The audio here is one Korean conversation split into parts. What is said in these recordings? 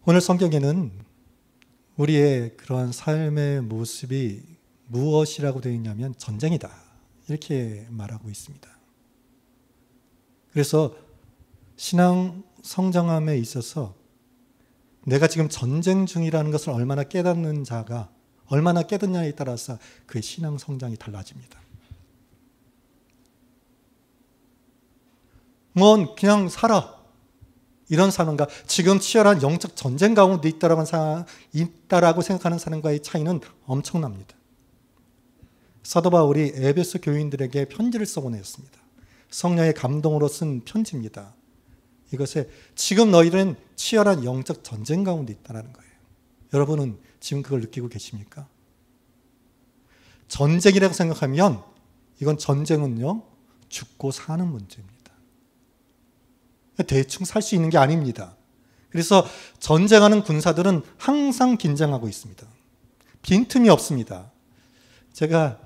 오늘 성경에는 우리의 그러한 삶의 모습이 무엇이라고 되어 있냐면 전쟁이다, 이렇게 말하고 있습니다. 그래서 신앙 성장함에 있어서 내가 지금 전쟁 중이라는 것을 얼마나 깨닫는 자가 얼마나 깨닫냐에 따라서 그의 신앙 성장이 달라집니다. 뭐 그냥 살아, 이런 사람과 지금 치열한 영적 전쟁 가운데 있다라고 생각하는 사람과의 차이는 엄청납니다. 사도 바울이 에베소 교인들에게 편지를 써보냈습니다. 성령의 감동으로 쓴 편지입니다. 이것에 지금 너희들은 치열한 영적 전쟁 가운데 있다는 거예요. 여러분은 지금 그걸 느끼고 계십니까? 전쟁이라고 생각하면 이건 전쟁은요, 죽고 사는 문제입니다. 대충 살 수 있는 게 아닙니다. 그래서 전쟁하는 군사들은 항상 긴장하고 있습니다. 빈틈이 없습니다. 제가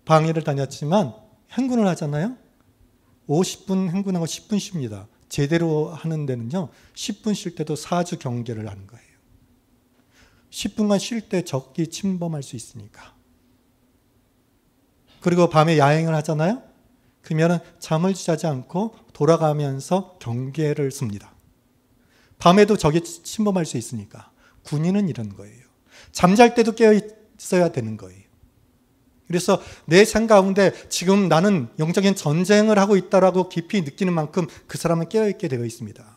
방해를 다녔지만 행군을 하잖아요. 50분 행군하고 10분 쉽니다. 제대로 하는 데는요, 10분 쉴 때도 4주 경계를 하는 거예요. 10분간 쉴 때 적이 침범할 수 있으니까. 그리고 밤에 야행을 하잖아요. 그러면 잠을 자지 않고 돌아가면서 경계를 씁니다. 밤에도 적이 침범할 수 있으니까. 군인은 이런 거예요. 잠잘 때도 깨어 있어야 되는 거예요. 그래서 내 삶 가운데 지금 나는 영적인 전쟁을 하고 있다라고 깊이 느끼는 만큼 그 사람은 깨어있게 되어 있습니다.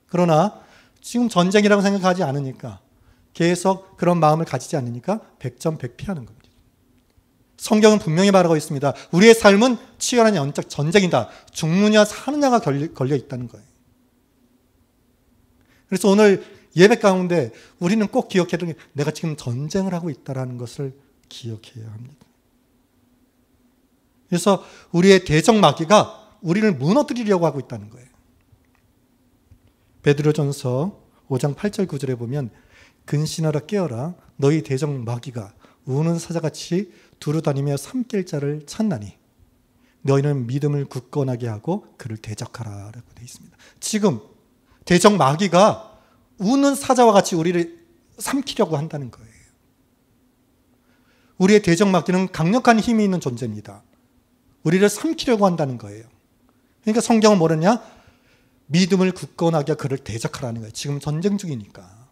그러나 지금 전쟁이라고 생각하지 않으니까, 계속 그런 마음을 가지지 않으니까 백전백패하는 겁니다. 성경은 분명히 말하고 있습니다. 우리의 삶은 치열한 영적 전쟁이다. 죽느냐 사느냐가 걸려 있다는 거예요. 그래서 오늘 예배 가운데 우리는 꼭 기억해야 되는 게 내가 지금 전쟁을 하고 있다는 것을 기억해야 합니다. 그래서 우리의 대적 마귀가 우리를 무너뜨리려고 하고 있다는 거예요. 베드로전서 5장 8절 9절에 보면 근신하라 깨어라 너희 대적 마귀가 우는 사자같이 두루다니며 삼킬 자를 찾나니 너희는 믿음을 굳건하게 하고 그를 대적하라 라고 되어 있습니다. 지금 대적 마귀가 우는 사자와 같이 우리를 삼키려고 한다는 거예요. 우리의 대적 마귀는 강력한 힘이 있는 존재입니다. 우리를 삼키려고 한다는 거예요. 그러니까 성경은 뭐랬냐? 믿음을 굳건하게 그를 대적하라는 거예요. 지금 전쟁 중이니까.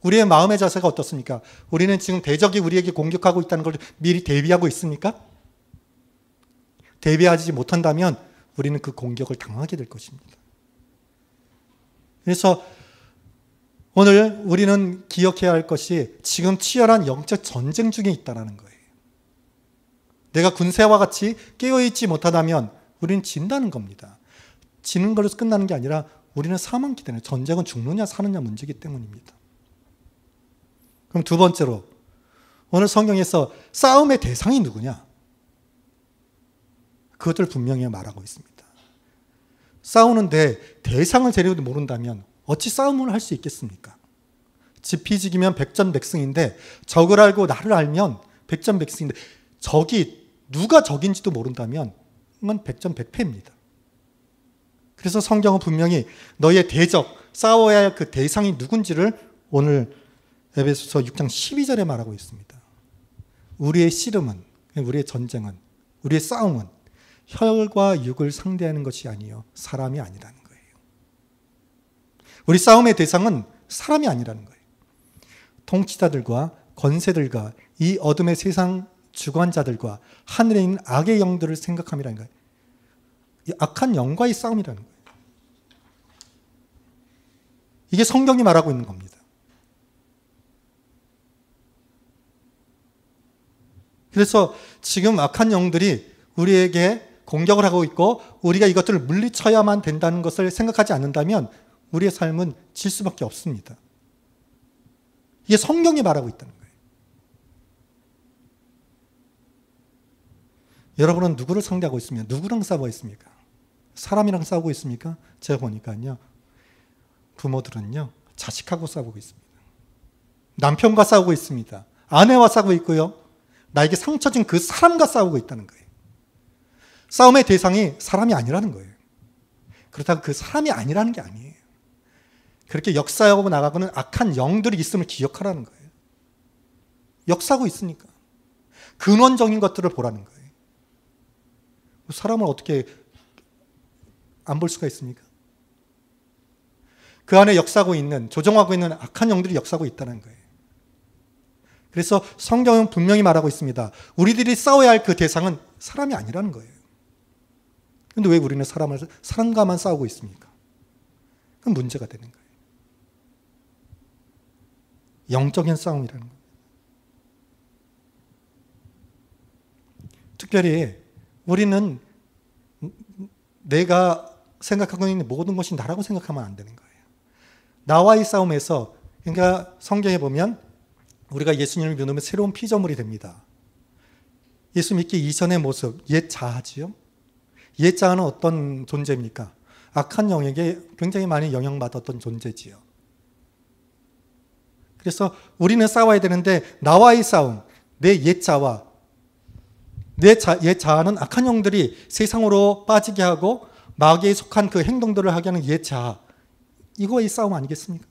우리의 마음의 자세가 어떻습니까? 우리는 지금 대적이 우리에게 공격하고 있다는 걸 미리 대비하고 있습니까? 대비하지 못한다면 우리는 그 공격을 당하게 될 것입니다. 그래서 오늘 우리는 기억해야 할 것이 지금 치열한 영적 전쟁 중에 있다는 거예요. 내가 군세와 같이 깨어있지 못하다면 우리는 진다는 겁니다. 지는 걸로 끝나는 게 아니라 우리는 사망기 때문에, 전쟁은 죽느냐 사느냐 문제이기 때문입니다. 그럼 두 번째로 오늘 성경에서 싸움의 대상이 누구냐? 그것을 분명히 말하고 있습니다. 싸우는데 대상을 제대로 모른다면 어찌 싸움을 할 수 있겠습니까? 지피지기면 백전백승인데 적을 알고 나를 알면 백전백승인데 적이 누가 적인지도 모른다면 그건 백전백패입니다. 그래서 성경은 분명히 너희의 대적, 싸워야 할 그 대상이 누군지를 오늘 에베소서 6장 12절에 말하고 있습니다. 우리의 씨름은, 우리의 전쟁은, 우리의 싸움은 혈과 육을 상대하는 것이 아니요 사람이 아니라는 거예요. 우리 싸움의 대상은 사람이 아니라는 거예요. 통치자들과 권세들과 이 어둠의 세상 주관자들과 하늘에 있는 악의 영들을 생각함이라는 거예요. 이 악한 영과의 싸움이라는 거예요. 이게 성경이 말하고 있는 겁니다. 그래서 지금 악한 영들이 우리에게 공격을 하고 있고 우리가 이것들을 물리쳐야만 된다는 것을 생각하지 않는다면 우리의 삶은 질 수밖에 없습니다. 이게 성경이 말하고 있다는 거예요. 여러분은 누구를 상대하고 있습니까? 누구랑 싸우고 있습니까? 사람이랑 싸우고 있습니까? 제가 보니까요, 부모들은요 자식하고 싸우고 있습니다. 남편과 싸우고 있습니다. 아내와 싸우고 있고요, 나에게 상처 준 그 사람과 싸우고 있다는 거예요. 싸움의 대상이 사람이 아니라는 거예요. 그렇다고 그 사람이 아니라는 게 아니에요. 그렇게 역사하고 나가고는 악한 영들이 있음을 기억하라는 거예요. 역사하고 있으니까. 근원적인 것들을 보라는 거예요. 사람을 어떻게 안 볼 수가 있습니까? 그 안에 역사하고 있는, 조종하고 있는 악한 영들이 역사하고 있다는 거예요. 그래서 성경은 분명히 말하고 있습니다. 우리들이 싸워야 할 그 대상은 사람이 아니라는 거예요. 그런데 왜 우리는 사람과만 싸우고 있습니까? 그건 문제가 되는 거예요. 영적인 싸움이라는 거예요. 특별히 우리는 내가 생각하고 있는 모든 것이 나라고 생각하면 안 되는 거예요. 나와의 싸움에서, 그러니까 성경에 보면 우리가 예수님을 믿으면 새로운 피조물이 됩니다. 예수 믿기 이전의 모습, 옛 자아지요. 옛 자아는 어떤 존재입니까? 악한 영에게 굉장히 많이 영향받았던 존재지요. 그래서 우리는 싸워야 되는데 나와의 싸움, 내 옛 자와 옛 자아는 악한 영들이 세상으로 빠지게 하고 마귀에 속한 그 행동들을 하게 하는 옛 자아, 이거의 싸움 아니겠습니까?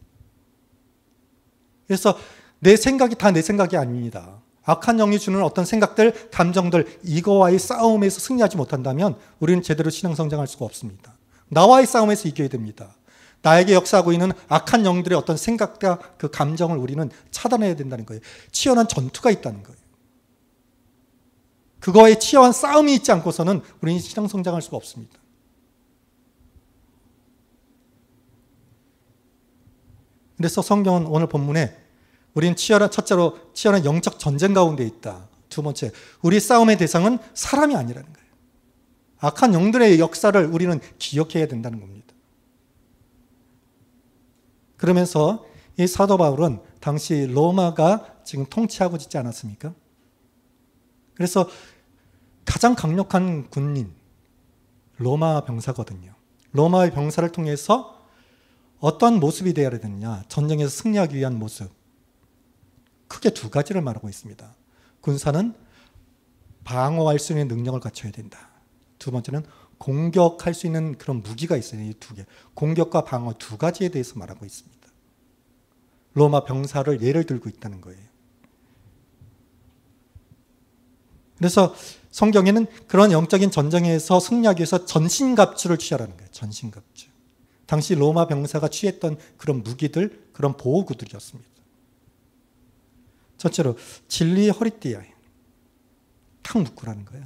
그래서 내 생각이 다 내 생각이 아닙니다. 악한 영이 주는 어떤 생각들, 감정들, 이거와의 싸움에서 승리하지 못한다면 우리는 제대로 신앙 성장할 수가 없습니다. 나와의 싸움에서 이겨야 됩니다. 나에게 역사하고 있는 악한 영들의 어떤 생각과 그 감정을 우리는 차단해야 된다는 거예요. 치열한 전투가 있다는 거예요. 그거에 치열한 싸움이 있지 않고서는 우리는 신앙 성장할 수가 없습니다. 그래서 성경은 오늘 본문에 우리는 첫째로 치열한 영적 전쟁 가운데 있다. 두 번째, 우리 싸움의 대상은 사람이 아니라는 거예요. 악한 영들의 역사를 우리는 기억해야 된다는 겁니다. 그러면서 이 사도 바울은 당시 로마가 지금 통치하고 있지 않았습니까? 그래서 가장 강력한 군인, 로마 병사거든요. 로마의 병사를 통해서 어떤 모습이 되어야 되느냐, 전쟁에서 승리하기 위한 모습. 크게 두 가지를 말하고 있습니다. 군사는 방어할 수 있는 능력을 갖춰야 된다. 두 번째는 공격할 수 있는 그런 무기가 있어요. 이 두 개. 공격과 방어 두 가지에 대해서 말하고 있습니다. 로마 병사를 예를 들고 있다는 거예요. 그래서 성경에는 그런 영적인 전쟁에서 승리하기 위해서 전신갑주를 취하라는 거예요. 전신갑주. 당시 로마 병사가 취했던 그런 무기들, 그런 보호구들이었습니다. 첫째로 진리의 허리띠에 탁 묶으라는 거예요.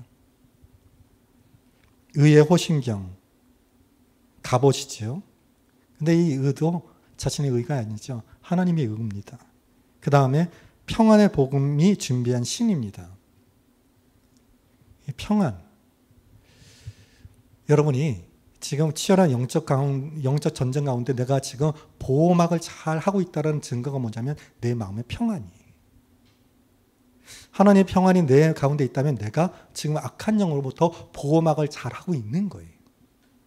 의의 호심경, 갑옷이지요. 근데 이 의도 자신의 의가 아니죠. 하나님의 의입니다. 그 다음에 평안의 복음이 준비한 신입니다. 평안. 여러분이 지금 치열한 영적 전쟁 가운데 내가 지금 보호막을 잘 하고 있다는 증거가 뭐냐면 내 마음의 평안이에요. 하나님의 평안이 내 가운데 있다면 내가 지금 악한 영으로부터 보호막을 잘 하고 있는 거예요.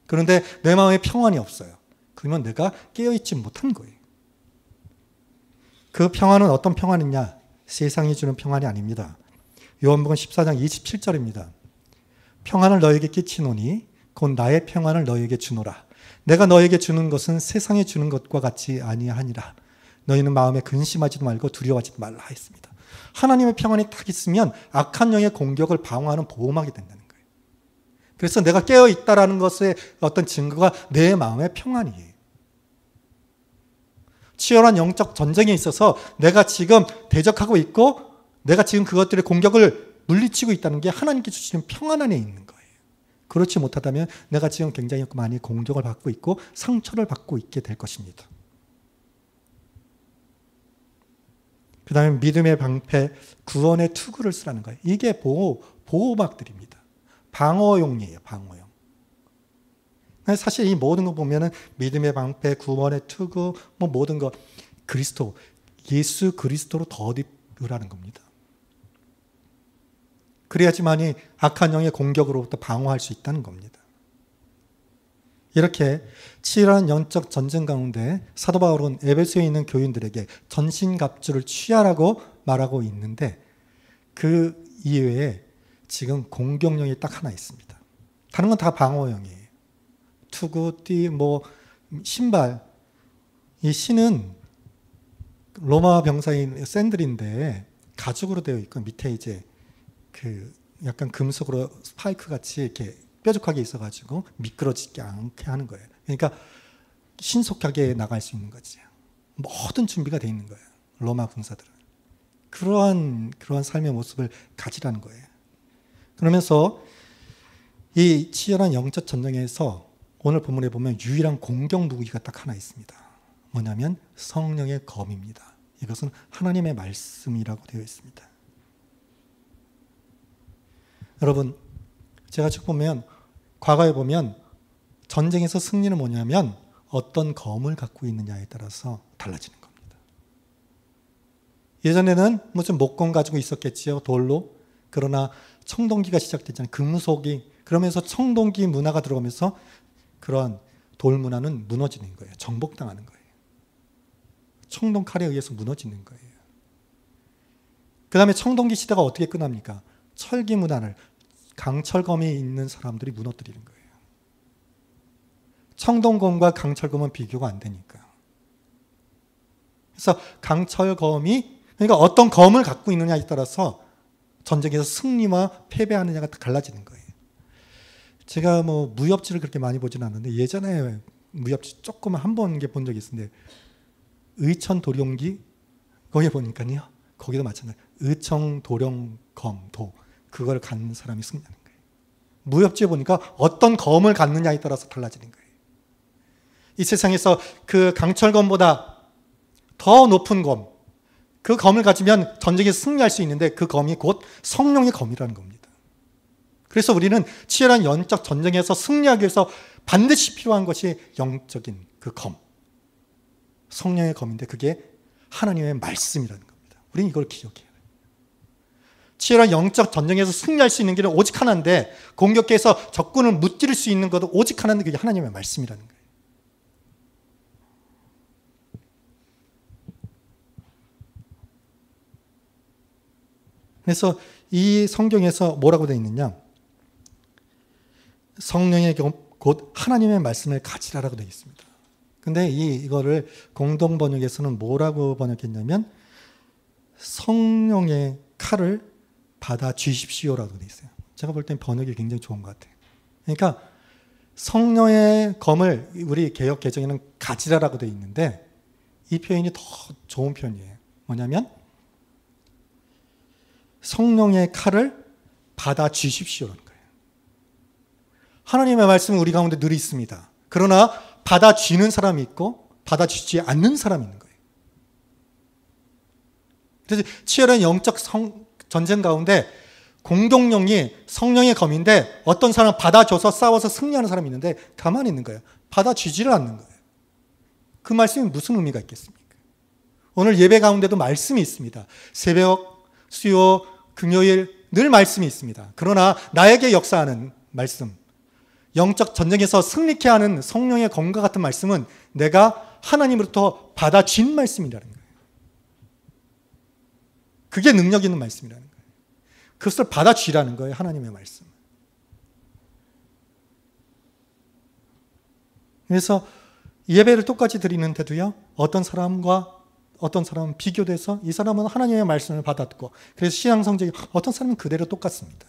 그런데 내 마음에 평안이 없어요. 그러면 내가 깨어있지 못한 거예요. 그 평안은 어떤 평안이냐? 세상이 주는 평안이 아닙니다. 요한복음 14장 27절입니다. 평안을 너에게 끼치노니 곧 나의 평안을 너에게 주노라. 내가 너에게 주는 것은 세상에 주는 것과 같이 아니하니라. 너희는 마음에 근심하지도 말고 두려워하지도 말라 했습니다. 하나님의 평안이 딱 있으면 악한 영의 공격을 방어하는 보호막이 된다는 거예요. 그래서 내가 깨어있다라는 것의 어떤 증거가 내 마음의 평안이에요. 치열한 영적 전쟁에 있어서 내가 지금 대적하고 있고 내가 지금 그것들의 공격을 물리치고 있다는 게 하나님께 주시는 평안 안에 있는 거예요. 그렇지 못하다면 내가 지금 굉장히 많이 공격을 받고 있고 상처를 받고 있게 될 것입니다. 그 다음에 믿음의 방패, 구원의 투구를 쓰라는 거예요. 이게 보호막들입니다. 방어용이에요. 방어용. 사실 이 모든 거 보면은 믿음의 방패, 구원의 투구, 뭐 모든 거 그리스도, 예수 그리스도로 덧입으라는 겁니다. 그래야지만이 악한 영의 공격으로부터 방어할 수 있다는 겁니다. 이렇게 치열한 영적 전쟁 가운데 사도 바울은 에베소에 있는 교인들에게 전신갑주를 취하라고 말하고 있는데 그 이외에 지금 공격령이 딱 하나 있습니다. 다른 건 다 방어용이에요. 투구, 띠, 뭐 신발 이 신은 로마 병사인 샌들인데 가죽으로 되어 있고 밑에 이제 그 약간 금속으로 스파이크 같이 이렇게 뾰족하게 있어가지고 미끄러지지 않게 하는 거예요. 그러니까 신속하게 나갈 수 있는 거지. 모든 준비가 돼 있는 거예요. 로마 군사들은. 그러한 삶의 모습을 가지라는 거예요. 그러면서 이 치열한 영적 전쟁에서 오늘 본문에 보면 유일한 공격 무기가 딱 하나 있습니다. 뭐냐면 성령의 검입니다. 이것은 하나님의 말씀이라고 되어 있습니다. 여러분, 제가 쭉 보면 과거에 보면 전쟁에서 승리는 뭐냐면 어떤 검을 갖고 있느냐에 따라서 달라지는 겁니다. 예전에는 무슨 목검 가지고 있었겠지요, 돌로. 그러나 청동기가 시작됐잖아요. 금속이. 그러면서 청동기 문화가 들어오면서 그러한 돌 문화는 무너지는 거예요. 정복당하는 거예요. 청동 칼에 의해서 무너지는 거예요. 그 다음에 청동기 시대가 어떻게 끝납니까? 철기 문화를 강철검이 있는 사람들이 무너뜨리는 거예요. 청동검과 강철검은 비교가 안 되니까. 그래서 강철검이, 그러니까 어떤 검을 갖고 있느냐에 따라서 전쟁에서 승리와 패배하느냐가 달라지는 거예요. 제가 뭐 무협지를 그렇게 많이 보진 않는데 예전에 무협지 조금 한 번 본 적이 있는데 의천 도룡기 거기에 보니까요. 거기도 마찬가지. 의청 도룡검 도 그걸 갖는 사람이 승리하는 거예요. 무협지에 보니까 어떤 검을 갖느냐에 따라서 달라지는 거예요. 이 세상에서 그 강철검보다 더 높은 검, 그 검을 가지면 전쟁에서 승리할 수 있는데 그 검이 곧 성령의 검이라는 겁니다. 그래서 우리는 치열한 영적 전쟁에서 승리하기 위해서 반드시 필요한 것이 영적인 그 검, 성령의 검인데 그게 하나님의 말씀이라는 겁니다. 우리는 이걸 기억해야 돼요. 치열한 영적 전쟁에서 승리할 수 있는 길은 오직 하나인데 공격해서 적군을 무찌를 수 있는 것도 오직 하나인데 그게 하나님의 말씀이라는 거예요. 그래서 이 성경에서 뭐라고 되어 있느냐? 성령의 곧 하나님의 말씀을 가지라라고 되어 있습니다. 근데 이거를 공동 번역에서는 뭐라고 번역했냐면 성령의 칼을 받아 쥐십시오라고 되어 있어요. 제가 볼 땐 번역이 굉장히 좋은 것 같아요. 그러니까 성령의 검을 우리 개역 개정에는 가지라라고 되어 있는데 이 표현이 더 좋은 표현이에요. 뭐냐면 성령의 칼을 받아 쥐십시오라는 거예요. 하나님의 말씀은 우리 가운데 늘 있습니다. 그러나 받아 쥐는 사람이 있고 받아 쥐지 않는 사람이 있는 거예요. 그래서 치열한 영적 전쟁 가운데 공동령이 성령의 검인데 어떤 사람은 받아줘서 싸워서 승리하는 사람이 있는데 가만히 있는 거예요. 받아쥐지를 않는 거예요. 그 말씀이 무슨 의미가 있겠습니까? 오늘 예배 가운데도 말씀이 있습니다. 새벽, 수요, 금요일 늘 말씀이 있습니다. 그러나 나에게 역사하는 말씀, 영적 전쟁에서 승리케 하는 성령의 검과 같은 말씀은 내가 하나님으로부터 받아쥔 말씀이라는 거예요. 그게 능력 있는 말씀이라는 거예요. 그것을 받아쥐라는 거예요. 하나님의 말씀. 그래서 예배를 똑같이 드리는데도요. 어떤 사람은 비교돼서 이 사람은 하나님의 말씀을 받았고 그래서 신앙 성적이 어떤 사람은 그대로 똑같습니다.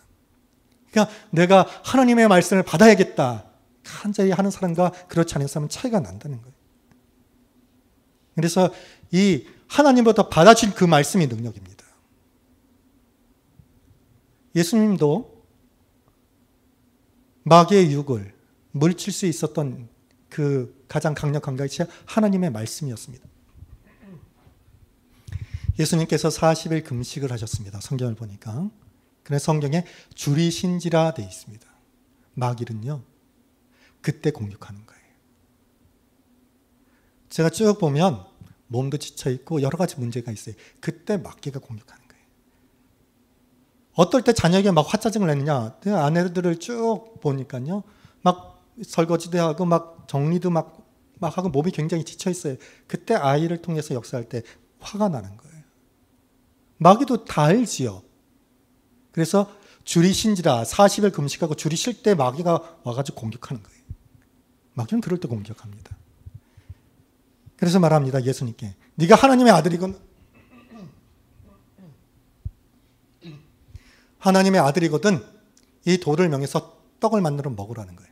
그러니까 내가 하나님의 말씀을 받아야겠다. 간절히 하는 사람과 그렇지 않은 사람은 차이가 난다는 거예요. 그래서 이 하나님부터 받아준 그 말씀이 능력입니다. 예수님도 마귀의 유혹을 물칠 수 있었던 그 가장 강력한 것이 하나님의 말씀이었습니다. 예수님께서 40일 금식을 하셨습니다. 성경을 보니까. 그래서 성경에 줄이신지라 되어 있습니다. 마귀는요. 그때 공격하는 거예요. 제가 쭉 보면 몸도 지쳐있고 여러 가지 문제가 있어요. 그때 마귀가 공격하는 거예요. 어떨 때 자녀에게 막 화짜증을 내느냐. 아내들을 쭉 보니까요. 막 설거지도 하고 막 정리도 막 하고 몸이 굉장히 지쳐있어요. 그때 아이를 통해서 역사할 때 화가 나는 거예요. 마귀도 다 알지요. 그래서 줄이신지라 40일 금식하고 줄이실 때 마귀가 와가지고 공격하는 거예요. 마귀는 그럴 때 공격합니다. 그래서 말합니다. 예수님께. 네가 하나님의 아들이거든. 하나님의 아들이거든 이 돌을 명해서 떡을 만들어 먹으라는 거예요.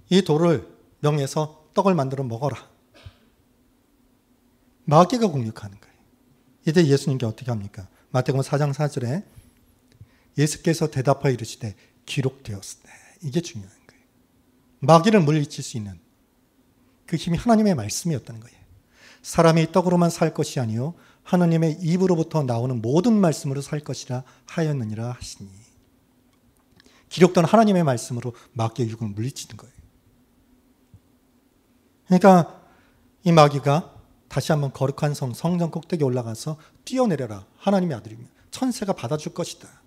이 돌을 명해서 떡을 만들어 먹어라. 마귀가 공격하는 거예요. 이제 예수님께 어떻게 합니까? 마태복음 4장 4절에 예수께서 대답하여 이르시되 기록되었으되. 이게 중요한 거예요. 마귀를 물리칠 수 있는 그 힘이 하나님의 말씀이었다는 거예요. 사람이 떡으로만 살 것이 아니요 하나님의 입으로부터 나오는 모든 말씀으로 살 것이라 하였느니라 하시니. 기록된 하나님의 말씀으로 마귀의 유혹을 물리치는 거예요. 그러니까 이 마귀가 다시 한번 거룩한 성전 꼭대기에 올라가서 뛰어내려라. 하나님의 아들이면 천세가 받아줄 것이다.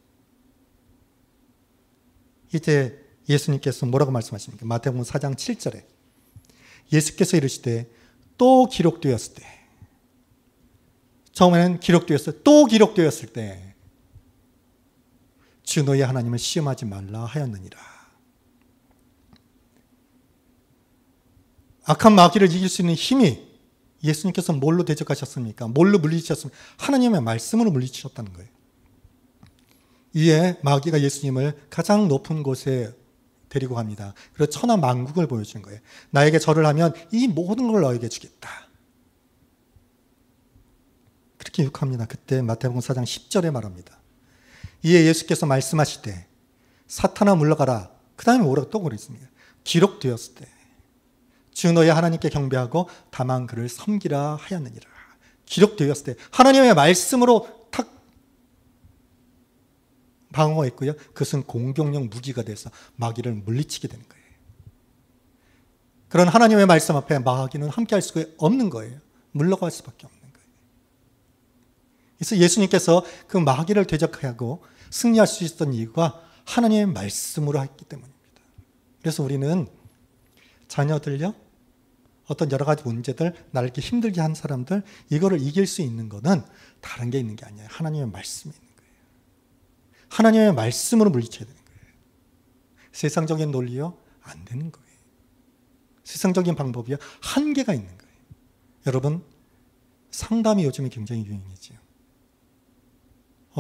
이제 예수님께서 뭐라고 말씀하십니까? 마태복음 4장 7절에 예수께서 이르시되 또 기록되었을 때, 처음에는 기록되었을 때, 또 기록되었을 때 주 너희 하나님을 시험하지 말라 하였느니라. 악한 마귀를 이길 수 있는 힘이 예수님께서 뭘로 대적하셨습니까? 뭘로 물리치셨습니까? 하나님의 말씀으로 물리치셨다는 거예요. 이에 마귀가 예수님을 가장 높은 곳에 데리고 갑니다. 그래서 천하 만국을 보여주는 거예요. 나에게 절을 하면 이 모든 걸 너에게 주겠다. 그렇게 유혹합니다. 그때 마태복음 4장 10절에 말합니다. 이에 예수께서 말씀하시되 사탄아 물러가라. 그 다음에 뭐라고 또 그랬습니다. 기록되었을 때 주 너희 하나님께 경배하고 다만 그를 섬기라 하였느니라. 기록되었을 때 하나님의 말씀으로 탁 방어했고요. 그것은 공격용 무기가 돼서 마귀를 물리치게 되는 거예요. 그런 하나님의 말씀 앞에 마귀는 함께할 수가 없는 거예요. 물러갈 수밖에 없는 거예요. 그래서 예수님께서 그 마귀를 대적하고 승리할 수 있었던 이유가 하나님의 말씀으로 했기 때문입니다. 그래서 우리는 자녀들요, 어떤 여러 가지 문제들, 나를 이렇게 힘들게 한 사람들, 이거를 이길 수 있는 거는 다른 게 있는 게 아니에요. 하나님의 말씀이 있는 거예요. 하나님의 말씀으로 물리쳐야 되는 거예요. 세상적인 논리요? 안 되는 거예요. 세상적인 방법이요? 한계가 있는 거예요. 여러분, 상담이 요즘에 굉장히 유행이죠.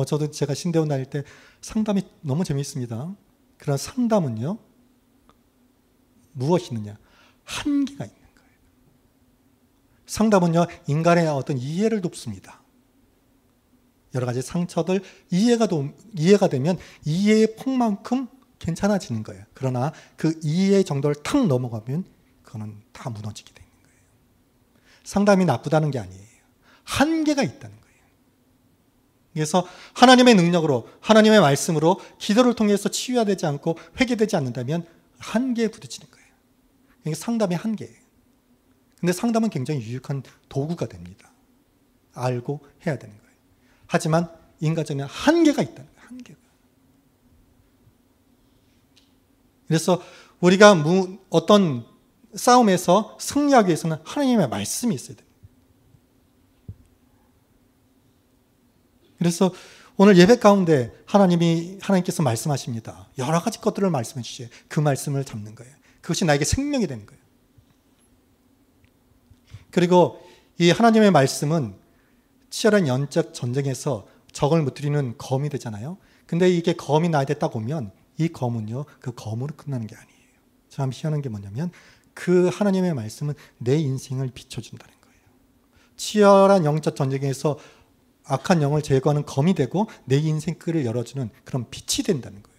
저도 제가 신대원 다닐 때 상담이 너무 재미있습니다. 그런 상담은요, 무엇이 있느냐? 한계가 있는 거예요. 상담은요, 인간의 어떤 이해를 돕습니다. 여러 가지 상처들 이해가 되면 이해의 폭만큼 괜찮아지는 거예요. 그러나 그 이해 정도를 탁 넘어가면 그거는 다 무너지게 되는 거예요. 상담이 나쁘다는 게 아니에요. 한계가 있다는 거예요. 그래서 하나님의 능력으로, 하나님의 말씀으로 기도를 통해서 치유가 되지 않고 회개되지 않는다면 한계에 부딪히는 거예요. 이게 상담의 한계예요. 근데 상담은 굉장히 유익한 도구가 됩니다. 알고 해야 되는 거예요. 하지만 인간적인 한계가 있다는 거예요. 한계가. 그래서 우리가 어떤 싸움에서 승리하기 위해서는 하나님의 말씀이 있어야 돼요. 그래서 오늘 예배 가운데 하나님께서 말씀하십니다. 여러 가지 것들을 말씀해 주시죠. 그 말씀을 잡는 거예요. 그것이 나에게 생명이 되는 거예요. 그리고 이 하나님의 말씀은 치열한 영적 전쟁에서 적을 무찌르는 검이 되잖아요. 근데 이게 검이 나한테 딱 오면 이 검은요, 그 검으로 끝나는 게 아니에요. 참 희한한 게 뭐냐면 그 하나님의 말씀은 내 인생을 비춰준다는 거예요. 치열한 영적 전쟁에서 악한 영을 제거하는 검이 되고 내 인생 끈을 열어주는 그런 빛이 된다는 거예요.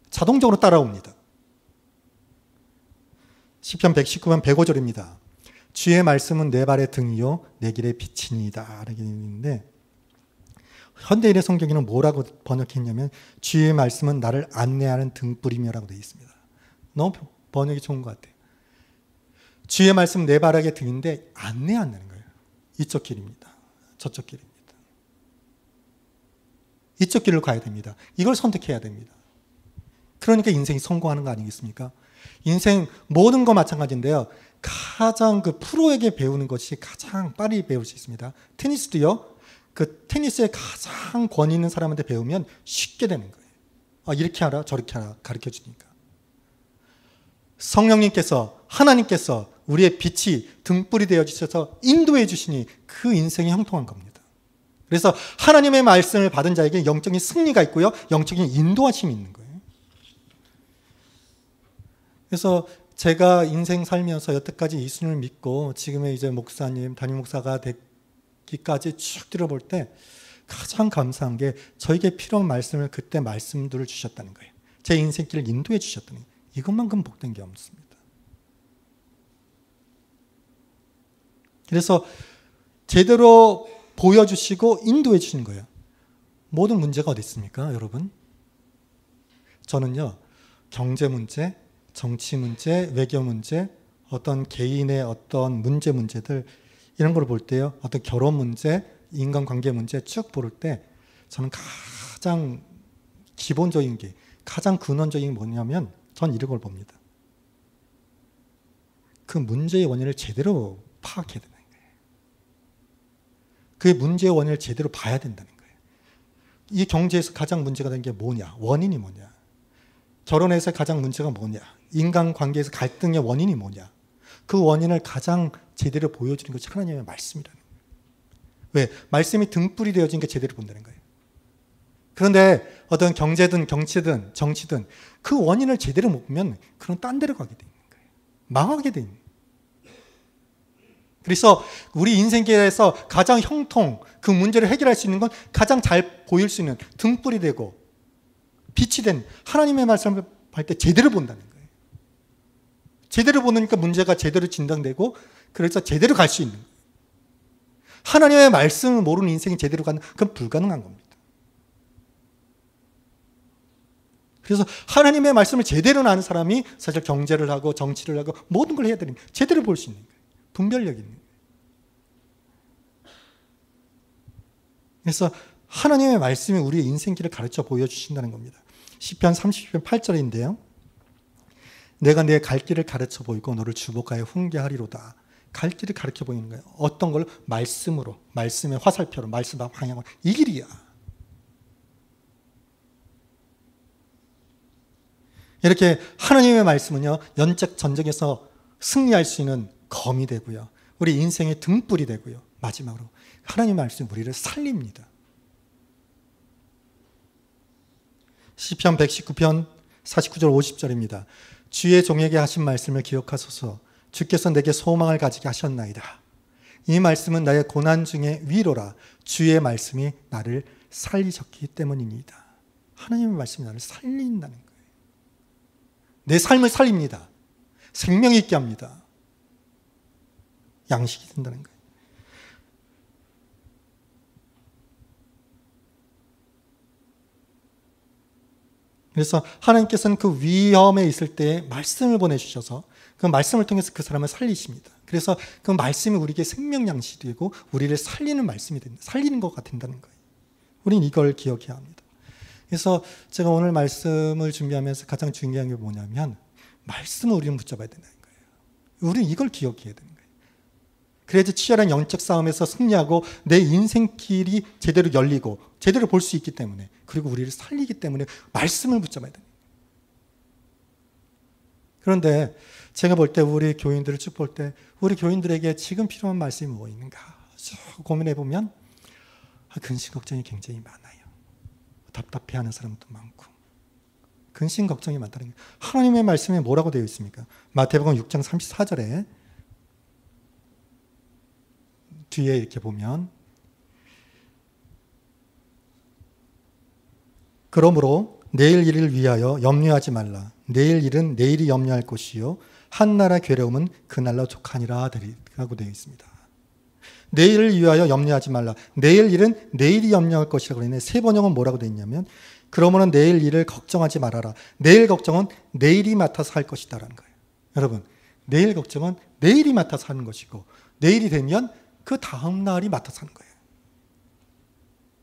자동적으로 따라옵니다. 시편 119편 105절입니다. 주의 말씀은 내 발의 등이요 내 길의 빛이니이다. 이렇게 있는데 현대인의 성경에는 뭐라고 번역했냐면 주의 말씀은 나를 안내하는 등불이며라고 되어 있습니다. 너무 번역이 좋은 것 같아요. 주의 말씀은 내 발의 등인데 안내한다는 거예요. 이쪽 길입니다. 저쪽 길입니다. 이쪽 길을 가야 됩니다. 이걸 선택해야 됩니다. 그러니까 인생이 성공하는 거 아니겠습니까? 인생 모든 거 마찬가지인데요. 가장 그 프로에게 배우는 것이 가장 빨리 배울 수 있습니다. 테니스도요. 그 테니스에 가장 권위 있는 사람한테 배우면 쉽게 되는 거예요. 이렇게 하라 저렇게 하라 가르쳐 주니까. 성령님께서 하나님께서 우리의 빛이 등불이 되어 주셔서 인도해 주시니 그 인생이 형통한 겁니다. 그래서 하나님의 말씀을 받은 자에게 영적인 승리가 있고요. 영적인 인도하심이 있는 거예요. 그래서 제가 인생 살면서 여태까지 예수님을 믿고 지금의 이제 목사님, 담임 목사가 되기까지 쭉 들어볼 때 가장 감사한 게 저에게 필요한 말씀을 그때 말씀들을 주셨다는 거예요. 제 인생길을 인도해 주셨다는 거예요. 이것만큼 복된 게 없습니다. 그래서 제대로 보여주시고 인도해 주시는 거예요. 모든 문제가 어디 있습니까, 여러분? 저는요, 경제 문제, 정치 문제, 외교 문제, 어떤 개인의 어떤 문제들 이런 걸 볼 때요, 어떤 결혼 문제, 인간관계 문제 쭉 볼 때 저는 가장 기본적인 게, 가장 근원적인 게 뭐냐면 전 이런 걸 봅니다. 그 문제의 원인을 제대로 파악해야 되는 거예요. 그 문제의 원인을 제대로 봐야 된다는 거예요. 이 경제에서 가장 문제가 된 게 뭐냐? 원인이 뭐냐? 결혼에서 가장 문제가 뭐냐? 인간관계에서 갈등의 원인이 뭐냐? 그 원인을 가장 제대로 보여주는 것이 하나님의 말씀이라는 거예요. 왜? 말씀이 등불이 되어진 게 제대로 본다는 거예요. 그런데 어떤 경제든 정치든 그 원인을 제대로 못 보면 그런 딴 데로 가게 되는 거예요. 망하게 되는 거예요. 그래서 우리 인생계에서 가장 형통, 그 문제를 해결할 수 있는 건 가장 잘 보일 수 있는 등불이 되고 빛이 된 하나님의 말씀을 할 때 제대로 본다는 거예요. 제대로 보니까 문제가 제대로 진단되고 그래서 제대로 갈 수 있는 거예요. 하나님의 말씀을 모르는 인생이 제대로 가는, 그건 불가능한 겁니다. 그래서 하나님의 말씀을 제대로 아는 사람이 사실 경제를 하고 정치를 하고 모든 걸 해야 됩니다. 제대로 볼 수 있는 거예요. 분별력이 있는 거예요. 그래서 하나님의 말씀이 우리의 인생길을 가르쳐 보여주신다는 겁니다. 시편 30편 8절인데요. 내가 내 갈 길을 가르쳐 보이고 너를 주복하여 훈계하리로다. 갈 길을 가르쳐 보이는 거예요. 어떤 걸? 말씀으로, 말씀의 화살표로, 말씀의 방향으로. 이 길이야. 이렇게 하나님의 말씀은요, 영적 전쟁에서 승리할 수 있는 검이 되고요. 우리 인생의 등불이 되고요. 마지막으로 하나님의 말씀이 우리를 살립니다. 시편 119편 49절 50절입니다. 주의 종에게 하신 말씀을 기억하소서. 주께서 내게 소망을 가지게 하셨나이다. 이 말씀은 나의 고난 중에 위로라. 주의 말씀이 나를 살리셨기 때문입니다. 하나님의 말씀이 나를 살린다는 거예요. 내 삶을 살립니다. 생명 있게 합니다. 양식이 된다는 거예요. 그래서 하나님께서는 그 위험에 있을 때 말씀을 보내주셔서 그 말씀을 통해서 그 사람을 살리십니다. 그래서 그 말씀이 우리에게 생명 양식이 되고 우리를 살리는 말씀이 됩니다. 살리는 것 된다는 거예요. 우리는 이걸 기억해야 합니다. 그래서 제가 오늘 말씀을 준비하면서 가장 중요한 게 뭐냐면 말씀을 우리는 붙잡아야 된다는 거예요. 우리는 이걸 기억해야 되는 거예요. 그래야지 치열한 영적 싸움에서 승리하고 내 인생길이 제대로 열리고 제대로 볼 수 있기 때문에, 그리고 우리를 살리기 때문에 말씀을 붙잡아야 됩니다. 그런데 제가 볼 때 우리 교인들을 쭉 볼 때 우리 교인들에게 지금 필요한 말씀이 뭐 있는가 쭉 고민해 보면 근심 걱정이 굉장히 많아요. 답답해하는 사람도 많고 근심 걱정이 많다는 게, 하나님의 말씀에 뭐라고 되어 있습니까? 마태복음 6장 34절에 뒤에 이렇게 보면, 그러므로 내일 일을 위하여 염려하지 말라. 내일 일은 내일이 염려할 것이요 한나라 괴로움은 그날로 족하니라 라고 되어 있습니다. 내일을 위하여 염려하지 말라. 내일 일은 내일이 염려할 것이라고 했는데 세 번역은 뭐라고 되어 있냐면, 그러므로 내일 일을 걱정하지 말아라. 내일 걱정은 내일이 맡아서 할 것이다 라는 거예요. 여러분, 내일 걱정은 내일이 맡아서 하는 것이고 내일이 되면 그 다음 날이 맡아서 하는 거예요.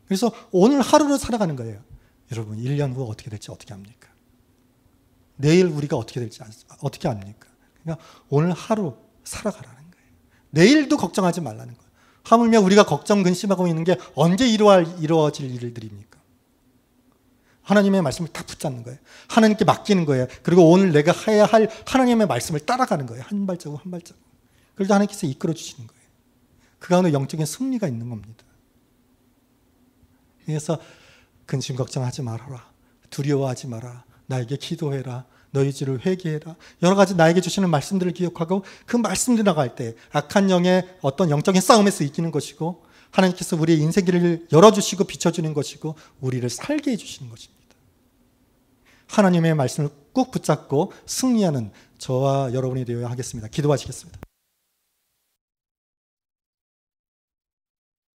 그래서 오늘 하루를 살아가는 거예요. 여러분, 1년 후 어떻게 될지 어떻게 합니까? 내일 우리가 어떻게 될지 어떻게 압니까? 그러니까 오늘 하루 살아가라는 거예요. 내일도 걱정하지 말라는 거예요. 하물며 우리가 걱정 근심하고 있는 게 언제 이루어질 일들입니까? 하나님의 말씀을 다 붙잡는 거예요. 하나님께 맡기는 거예요. 그리고 오늘 내가 해야 할 하나님의 말씀을 따라가는 거예요. 한 발자국 한 발자국. 그래서 하나님께서 이끌어 주시는 거예요. 그 가운데 영적인 승리가 있는 겁니다. 그래서 근심 걱정하지 말아라. 두려워하지 마라. 나에게 기도해라. 너희 죄를 회개해라. 여러 가지 나에게 주시는 말씀들을 기억하고 그 말씀들 나갈 때 악한 영의 어떤 영적인 싸움에서 이기는 것이고 하나님께서 우리의 인생길을 열어주시고 비춰주는 것이고 우리를 살게 해주시는 것입니다. 하나님의 말씀을 꾹 붙잡고 승리하는 저와 여러분이 되어야 하겠습니다. 기도하시겠습니다.